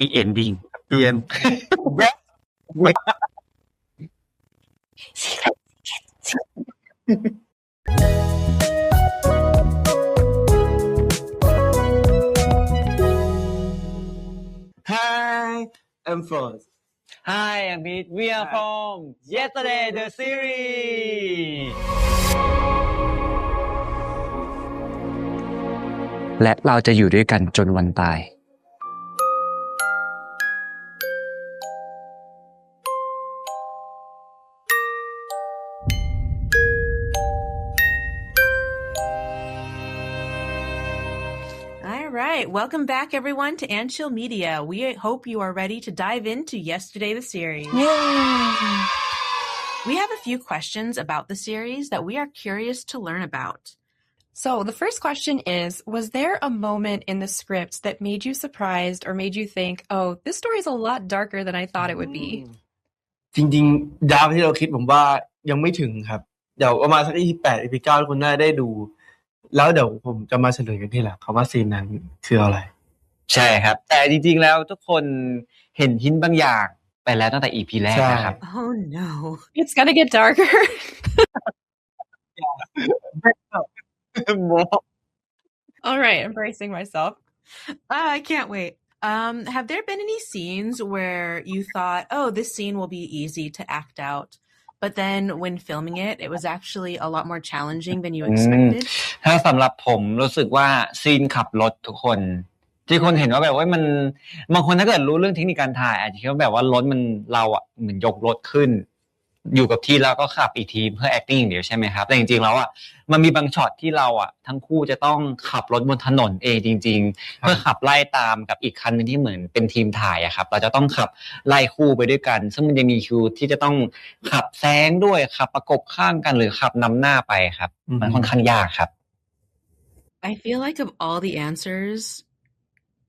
happy ending เปลี่ยนHi, I'm Frost. Hi, I'm Peat. We are from Yesterday the series. และเราจะอยู่ด้วยกันจนวันตายAlright, welcome back everyone to Anchill Media. We hope you are ready to dive into Yesterday the series. Yay! We have a few questions about the series that we are curious to learn about. So the first question is, was there a moment in the script that made you surprised or made you think, oh, this story is a lot darker than I thought it would be? จริงๆดาวที่เราคิดผมว่ายังไม่ถึงครับเดี๋ยวประมาณสัก EP 8 EP 9ทุกคนน่าได้ดูแล้วเดี๋ยวผมจะมาเฉลยกันทีหลังครับว่าซีนนั้นคืออะไรใช่ครับแต่จริงๆแล้วทุกคนเห็นหินบางอย่างไปแล้วตั้งแต่ EP แรกนะครับ Oh no. It's gonna get darker. Alright, I'm bracing myself. I can't wait. Have there been any scenes where you thought, oh, this scene will be easy to act out, but then when filming it, it was actually a lot more challenging than you expected? ถ้าสำหรับผมรู้สึกว่าซีนขับรถทุกคนที่คนเห็นว่าแบบว่ามันบางคนถ้าเกิดรู้เรื่องเทคนิคการถ่ายอาจจะคิดว่าแบบว่ารถมันเราอ่ะเหมือนยกรถขึ้นอยู่กับที่แล้วก็ขับอีกทีเพื่อ acting อย่างเดียวใช่ไหมครับแต่จริงๆแล้วอ่ะมันมีบางช็อตที่เราอ่ะทั้งคู่จะต้องขับรถบนถนนเองจริงๆเพื่อขับไล่ตามกับอีกคันนึงที่เหมือนเป็นทีมถ่ายอะครับเราจะต้องขับไล่คู่ไปด้วยกันซึ่งมันจะมีคิวที่จะต้องขับแซงด้วยขับประกบข้างกันหรือขับนำหน้าไปครับมันค่อนข้างยากครับ I feel like of all the answers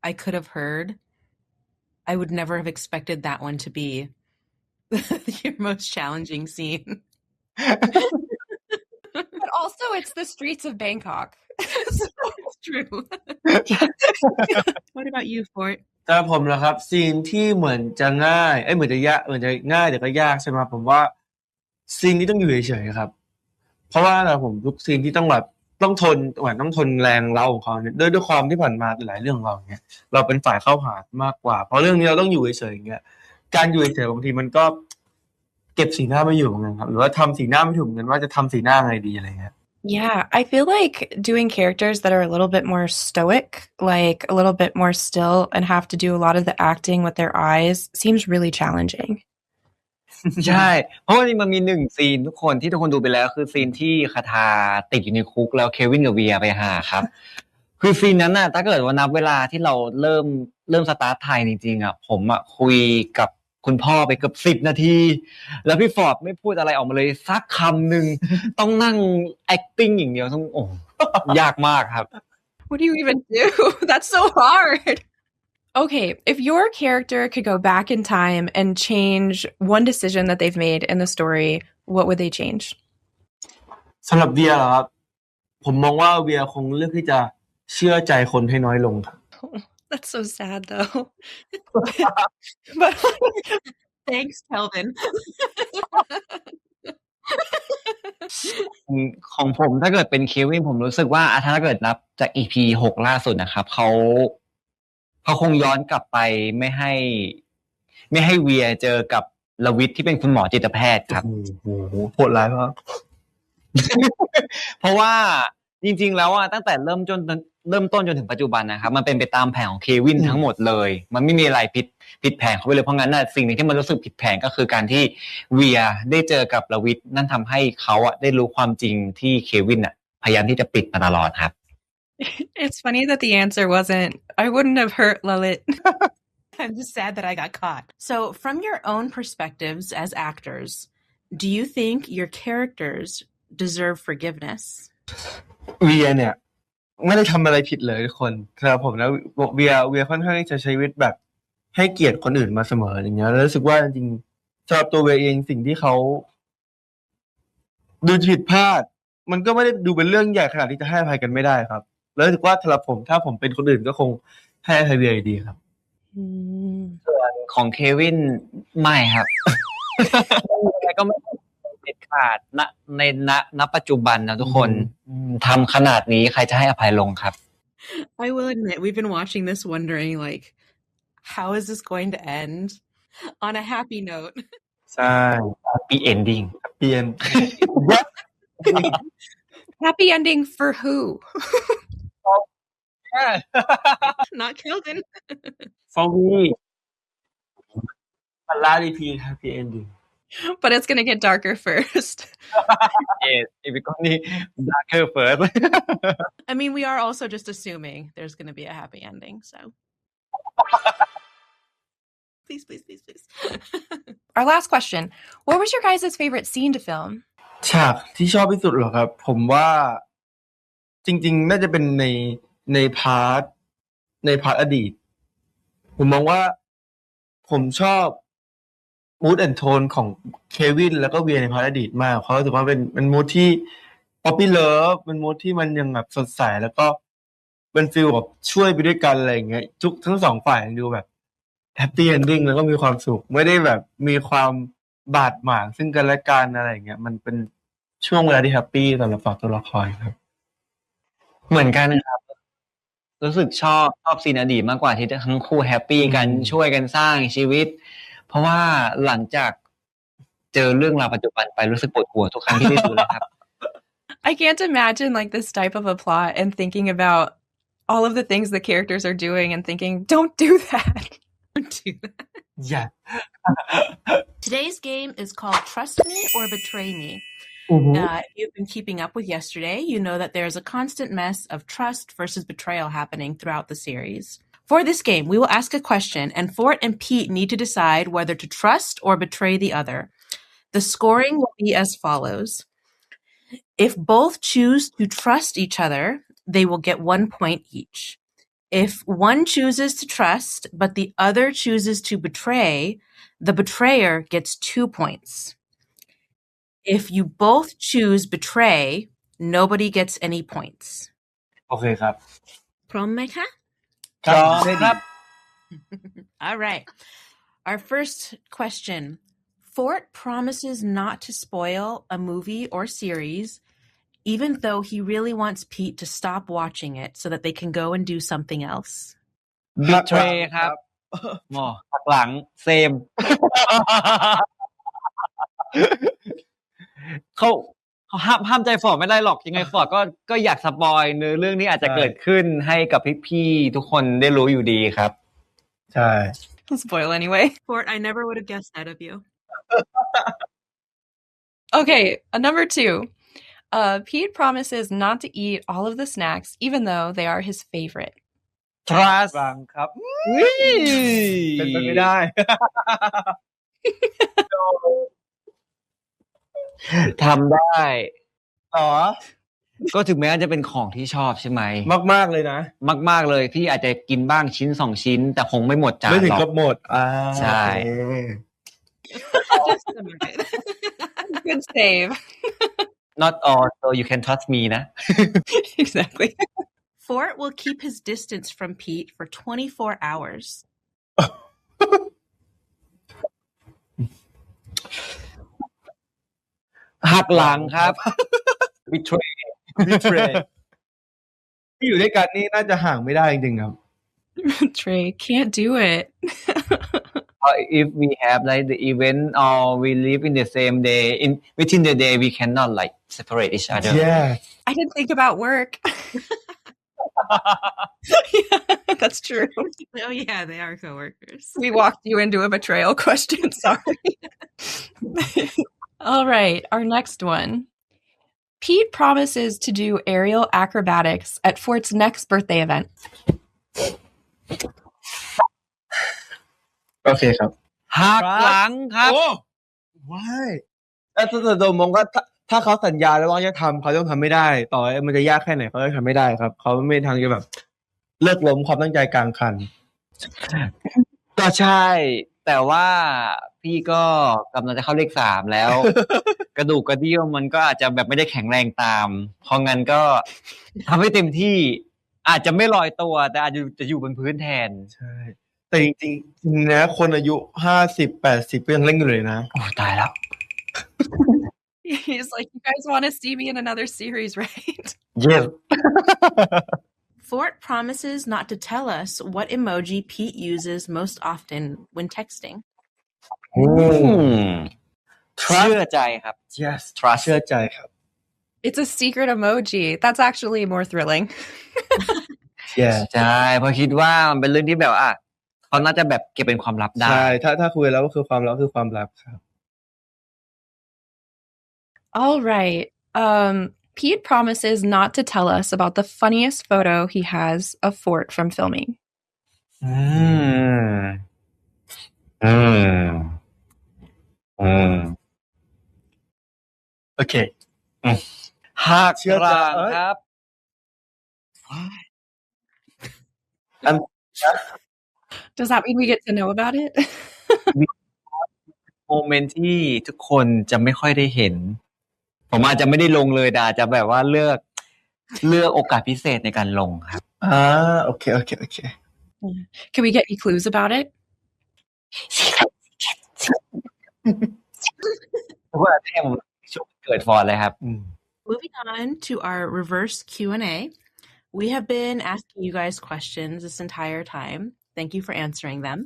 I could have heard, I would never have expected that one to be your most challenging scene. But also it's the streets of Bangkok. So it's true. What about you, Fort? แต่ผมนะครับซีนที่เหมือนจะง่ายเหมือนจะยากเหมือนจะง่ายแต่ก็ยากใช่ไหมผมว่าซีนนี้ต้องอยู่เฉยๆครับเพราะว่าผมทุกซีนที่ต้องแบบต้องทนเหมือนต้องทนแรงเร้าของเขาเนี่ยด้วยความที่ผ่านมาหลายเรื่องของเราเนี่ยเราเป็นฝ่ายเข้าหามากกว่าเพราะเรื่องนี้เราต้องอยู่เฉยๆอย่างเงี้ยการอยู่เฉยๆบางทีมันก็เก็บสีหน้าไม่อยู่เหมือนกันครับหรือว่าทำสีหน้าไม่ถูกเหมือนกันว่าจะทำสีหน้าไงดีอะไรเงี้ยYeah, I feel like doing characters that are a little bit more stoic, like a little bit more still and have to do a lot of the acting with their eyes seems really challenging. ใช่เพราะว่ามันมี1ซีนทุกคนที่ทุกคนดูไปแล้วคือซีนที่คาทาติดอยู่ในคุกแล้วเควินกับเวียไปหาครับคือซีนนั้นน่ะถ้าเกิดว่านับเวลาที่เราเริ่มสตาร์ทถ่ายจริงๆอ่ะผมอ่ะคุยกับคุณพ่อไปเกือบ10นาทีแล้วพี่ฟอร์ดไม่พูดอะไรออกมาเลยสักคำนึงต้องนั่ง acting อย่างเดียวต้องยากมากครับ What do you even do? That's so hard. Okay, if your character could go back in time and change one decision that they've made in the story, what would they change? สำหรับเวียเหรอครับผมมองว่าเวียคงเลือกที่จะเชื่อใจคนให้น้อยลงครับ That's so sad though. But Thanks, Kelvin. ของผมถ้าเกิดเป็นเควินผมรู้สึกว่าถ้าเกิดนับจาก EP 6ล่าสุดนะครับเขาคงย้อนกลับไปไม่ให้เวียเจอกับลวิทที่เป็นคุณหมอจิตแพทย์ครับโอ้โหโหดร้ายมาก เพราะว่าจริงๆแล้วอ่ะตั้งแต่เริ่มต้นจนถึงปัจจุบันนะครับมันเป็นไปตามแผนของเควินทั้งหมดเลยมันไม่มีอะไรผิดแผนเขาไปเลยเพราะงั้นน่ะสิ่งนึงที่มันรู้สึกผิดแผนก็คือการที่เวียได้เจอกับลวิทนั่นทำให้เขาอ่ะได้รู้ความจริงที่เควินอ่ะพยายามที่จะปิดมาตลอดครับ It's funny that the answer wasn't, I wouldn't have hurt Lalit. I'm just sad that I got caught. So from your own perspectives as actors, do you think your characters deserve forgiveness? เวียเนี่ยไม่ได้ทำอะไรผิดเลยทุกคนครับผมแล้วเวียค่อนข้างจะใช้ชีวิตแบบให้เกียรติคนอื่นมาเสมออย่างเงี้ยแล้วรู้สึกว่าจริงๆสำหรับตัวเวียเองสิ่งที่เขาดูผิดพลาดมันก็ไม่ได้ดูเป็นเรื่องใหญ่ขนาดที่จะให้อภัยกันไม่ได้ครับแล้วรู้สึกว่าสำหรับผมถ้าผมเป็นคนอื่นก็คงให้อภัยเวียดีครับ วนของเควินไม่ครับ อะไรก็ไม่เด็ดขาดณปัจจุบันนะทุกคนทำขนาดนี้ใครจะให้อภัยลงครับ I will admit, we've been watching this wondering, like, how is this going to end on a happy note? ใช่ happy ending เปลี่ยน Happy ending for who? Not Kelvin. for me พันล้าน EP happy ending But it's gonna get darker first. yes if it only darker first I mean, we are also just assuming there's going to be a happy ending, so. Please. Our last question. What was your guys' favorite scene to film? ฉากที่ชอบที่สุดเหรอครับ ผมว่าจริงๆน่าจะเป็นในพาร์ทอดีต ผมมองว่าผมชอบ mood and tone ของเควินแล้วก็เวียในพาร์ทอดีตมากเพราะรู้สึกว่าเป็น mood ที่ puppy love เป็น mood ที่มันยังแบบสดใสแล้วก็เป็นฟีลแบบช่วยไปด้วยกันอะไรอย่างเงี้ยทั้งสองฝ่ายดูแบบ happy ending แล้วก็มีความสุขไม่ได้แบบมีความบาดหมางซึ่งกันและกันอะไรอย่างเงี้ยมันเป็นช่วงเวลาที่แฮปปี้สำหรับฝั่งตัวละครครับ เหมือนกันครับรู้สึกชอบซีนอดีตมากกว่าที่ทั้งคู่แฮปปี้กันช่วยกันสร้างชีวิตเพราะว่าหลังจากเจอเรื่องราวปัจจุบันไปรู้สึกปวดหัวทุกครั้งที่ได้ดูเลยครับ I can't imagine like this type of a plot and thinking about all of the things the characters are doing and thinking, don't do that. Don't do that. yeah Today's game is called Trust Me or Betray Me. If you've been keeping up with yesterday, you know that there's a constant mess of trust versus betrayal happening throughout the series. For this game, we will ask a question, and Fort and Peat need to decide whether to trust or betray the other. The scoring will be as follows. If both choose to trust each other, they will get 1 point each. If one chooses to trust, but the other chooses to betray, the betrayer gets 2 points. If you both choose betray, nobody gets any points. โอเคครับ พร้อมไหมคะ ครับ All right. Our first question. Fort promises not to spoil a movie or series, even though he really wants Pete to stop watching it so that they can go and do something else. betray ครับหมอหักหลัง same เขาห้ามใจฟอร์ดไม่ได้หรอกยังไงฟอร์ดก็อยากสปอยเนื้อเรื่องนี้อาจจะเกิดขึ้นให้กับพี่ๆทุกคนได้รู้อยู่ดีครับ ใช่ I'll spoil anyway. Fort, I never would have guessed that of you. Okay, number 2. Pete promises not to eat all of the snacks, even though they are his favorite. trust ฟังครับ เป็ เป็นไปไม่ได้ ทำได้ ต่อ ก็ถึงแม้จะเป็นของที่ชอบใช่ไหม มากๆเลยนะ มากๆเลยพี่อาจจะกินบ้างชิ้น2ชิ้นแต่คงไม่หมดจาน ไม่ถึง หรอก กับหมดใช่ Just a minute. Good save. not all so you can trust me นะ Exactly. Fort will keep his distance from Pete for 24 hours. หักหลังครับ betray betray ที่อยู่ด้วยกันนี่น่าจะห่างไม่ได้จริงๆครับ Trey, can't do it. if we have like the event or we live in the same day within the day we cannot like separate each other yeah I didn't think about work. Yeah, that's true. Oh yeah, they are coworkers. We walked you into a betrayal question. Sorry. All right, our next one. Pete promises to do aerial acrobatics at Fort's next birthday event. โอเคครับ หักหลังครับ โอ้ว้ายแต่ตัวมองว่าถ้าเขาสัญญาแล้วว่าจะทำเขาต้องทำไม่ได้ต่อให้มันจะยากแค่ไหนเขาก็ทำไม่ได้ครับเขาไม่มีทางจะแบบเลิกล้มความตั้งใจกลางคัน ก็ใช่ แต่ว่าพี่ก็กำลังจะเข้าเลข3แล้ว กระดูกกระเดี่ยวมันก็อาจจะแบบไม่ได้แข็งแรงตาม เพราะงั้นก็ทำให้เต็มที่อาจจะไม่ลอยตัวแต่อาจจะอยู่บนพื้นแทน ใช่ แต่จริงๆนะคนอายุ50-80ก็ยังเล่นอยู่เลยนะ โอ้ตายแล้ว He's like, you guys want to see me in another series, right? yes Fort promises not to tell us what emoji Pete uses most often when texting. เชื่อใจครับ yes Trust เชื่อใจครับ It's a secret emoji. That's actually more thrilling. yes ใช่เพราะคิดว่ามันเป็นเรื่องที่แบบเขาน่าจะแบบเก็บเป็นความลับได้ ใช่ถ้าคุยแล้วก็คือความลับคือความลับครับ All right. Pete promises not to tell us about the funniest photo he has of Fort from filming. อืมอืมอืม โอเค หัก เชื่อใจ กลางครับ อัน Does that mean we get to know about it? โมเมนต์ที่ทุกคนจะไม่ค่อยได้เห็น ผมอาจจะไม่ได้ลงเลยแต่อาจจะแบบว่าเลือกโอกาสพิเศษในการลงครับ โอเค Can we get any clues about it? ทุกคนอาจจะให้ผมช่วงเกิดฟอร์ดเลยครับ Moving on to our reverse Q&A. We have been asking you guys questions this entire time. Thank you for answering them.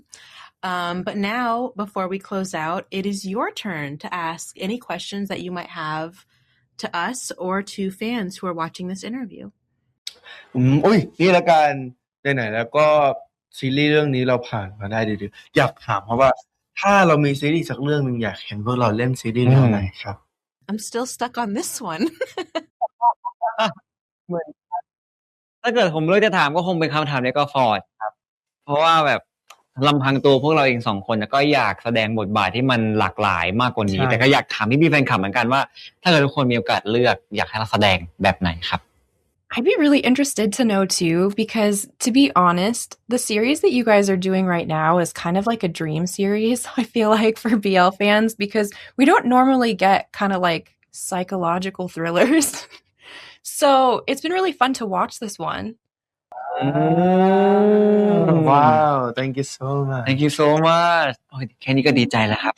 But now, before we close out, it is your turn to ask any questions that you might have to us or to fans who are watching this interview. นี่ละกันไหนๆแล้วก็ซีรีส์เรื่องนี้เราผ่านมาได้ดีๆอยากถามเพราะว่าถ้าเรามีซีรีส์สักเรื่องนึงอยากเห็นพวกเราเล่นซีรีส์แนวไหนครับ I'm still stuck on this one. ถ้าเกิดผมเลือกจะถามก็คงเป็นคำถามในก็ฟอร์ดครับ เพราะว่าแบบลำพังตัวพวกเราเอง2คนก็อยากแสดงบทบาทที่มันหลากหลายมากกว่านี้ ใช่ แต่ก็อยากถามพี่แฟนคลับเหมือนกันว่าถ้าเกิดทุกคนมีโอกาสเลือกอยากให้เราแสดงแบบไหนครับ I'd be really interested to know too, because to be honest, the series that you guys are doing right now is kind of like a dream series, I feel like, for BL fans, because we don't normally get kind of like psychological thrillers. So it's been really fun to watch this one. Wow thank you so much Thank you so much โอ้ยแค่นี้ก็ดีใจแล้วครับ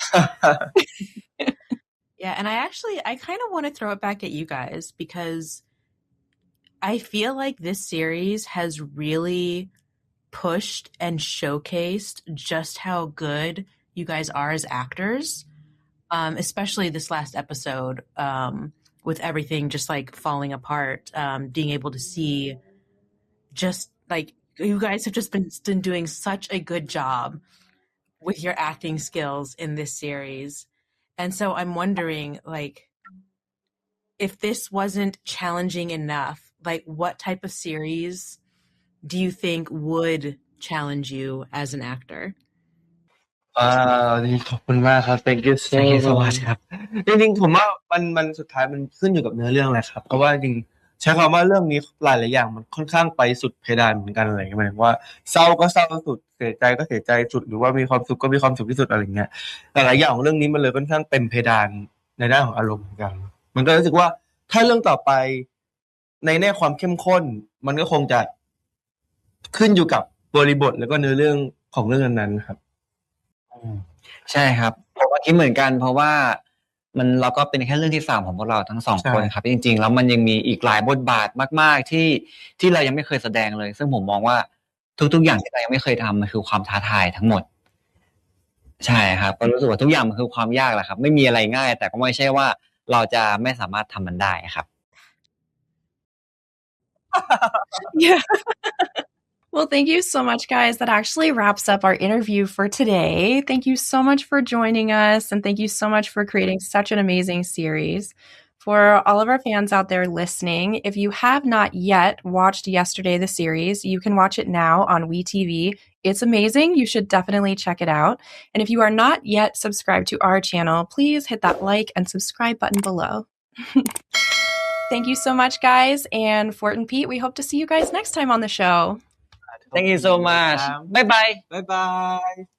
Yeah, and I kind of want to throw it back at you guys because I feel like this series has really pushed and showcased just how good you guys are as actors, especially this last episode, with everything just like falling apart, being able to see just like you guys have just been doing such a good job with your acting skills in this series. And so I'm wondering, like, if this wasn't challenging enough, like, what type of series do you think would challenge you as an actor? ขอบคุณมากครับ thank you so much ครับจริงๆผมว่ามันสุดท้ายมันขึ้นอยู่กับเนื้อเรื่องแหละครับเพราะว่าจริงใช้คำว่าเรื่องนี้หลายๆอย่างมันค่อนข้างไปสุดเพดานเหมือนกันอะไรอย่างเงี้ยหมายถึงว่าเศร้าก็เศร้าสุดเสียใจก็เสียใจสุดหรือว่ามีความสุขก็มีความสุขที่สุดอะไรอย่างเงี้ยหลายๆอย่างของเรื่องนี้มันเลยค่อนข้างเต็มเพดานในด้านของอารมณ์เหมือนกันมันก็รู้สึกว่าถ้าเรื่องต่อไปในแง่ความเข้มข้นมันก็คงจะขึ้นอยู่กับบริบทแล้วก็เนื้อเรื่องของเรื่องนั้นๆครับใช่ครับผมว่าคิดเหมือนกันเพราะว่าเราก็เป็นแค่เรื่องที่3ของพวกเราทั้ง2คนครับจริงๆแล้วมันยังมีอีกหลายบทบาทมากๆที่เรายังไม่เคยแสดงเลยซึ่งผมมองว่าทุกๆอย่างที่เรายังไม่เคยทำมันคือความท้าทายทั้งหมดใช่ครับก็รู้สึกว่าทุกอย่างมันคือความยากแหละครับไม่มีอะไรง่ายแต่ก็ไม่ใช่ว่าเราจะไม่สามารถทำมันได้ครับ Yeah. Well, thank you so much, guys. That actually wraps up our interview for today. Thank you so much for joining us, and thank you so much for creating such an amazing series. For all of our fans out there listening, if you have not yet watched Yesterday the series, you can watch it now on WeTV. It's amazing. You should definitely check it out. And if you are not yet subscribed to our channel, please hit that like and subscribe button below. Thank you so much, guys. And Fort and Pete, we hope to see you guys next time on the show. Thank you so much. Bye bye. Bye bye